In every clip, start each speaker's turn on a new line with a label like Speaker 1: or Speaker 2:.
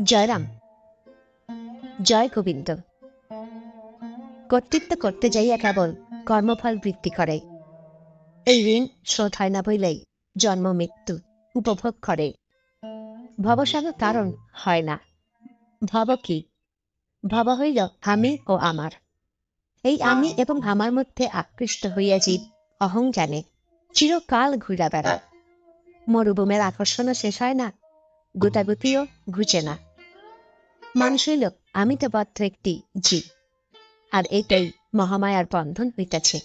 Speaker 1: জয়রাম, জয় গোবিন্দ। কর্তৃত্ব করতে যাইয়া কেবল কর্মফল বৃদ্ধি করে। এই ঋণ শোধ হয় না বইলেই জন্ম মৃত্যু উপভোগ করে। ভবসাগর তারণ হয় না। ভব কি? ভব হইল আমি ও আমার। এই আমি এবং আমার মধ্যে আকৃষ্ট হইয়া জীব অহং জানে চিরকাল ঘুরা বেড়ায়। মরুভূমের আকর্ষণও শেষ হয় না, গোটাগুটিও ঘুচে না। মানুষ হইল আমি তো বদ্ধ একটি জীব, আর এটাই মহামায়ার বন্ধন হইতেছে।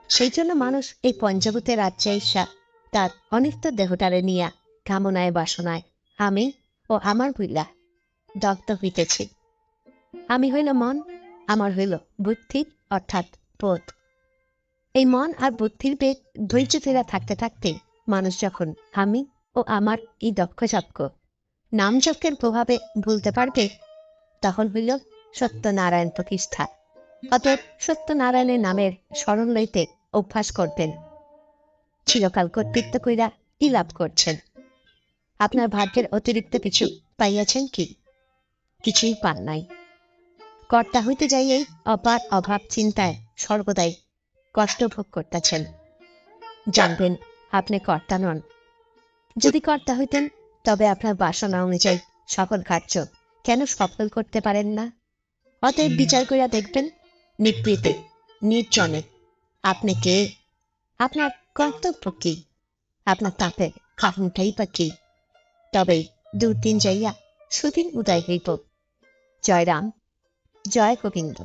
Speaker 1: সেই জন্য মানুষ এই পঞ্চভূতের রাজ্যে ঈর্ষা তার অনিত্য দেহটারে নিয়া কামনায় বাসনায় আমি ও আমার ভুইলা দগ্ধ হইতেছে। আমি হইল মন, আমার হইল বুদ্ধি অর্থাৎ বোধ। এই মন আর বুদ্ধির বেগ ধৈর্য ফেরা থাকতে থাকতে মানুষ যখন আমি ও আমার এই দক্ষ যজ্ঞ নাম যজ্ঞের প্রভাবে ভুলতে পারবে, তখন হইল সত্যনারায়ণ প্রতিষ্ঠা। অতএব সত্যনারায়ণের নামের স্মরণ লইতে অভ্যাস করবেন। চিরকাল কর্তৃত্ব কইরা কি লাভ করছেন? আপনার ভাগ্যের অতিরিক্ত কিছু পাইয়াছেন কি? কিছুই পান নাই। কর্তা হইতে যাইয়েই অপার অভাব চিন্তায় সর্বদাই কষ্ট ভোগ করতেছেন। জানবেন আপনি কর্তা নন। যদি কর্তা হইতেন তবে আপনার বাসনা অনুযায়ী সকল কার্য কেন সফল করতে পারেন না? অতএব বিচার করিয়া দেখবেন, নিবৃতে নির্জনে আপনি কে? আপনার কর্তব্য কি? আপনার তাপের কারণটাই বা কি? তবেই দুর্দিন যাইয়া সুদিন উদয় হইব। জয় রাম, জয় গোবিন্দ।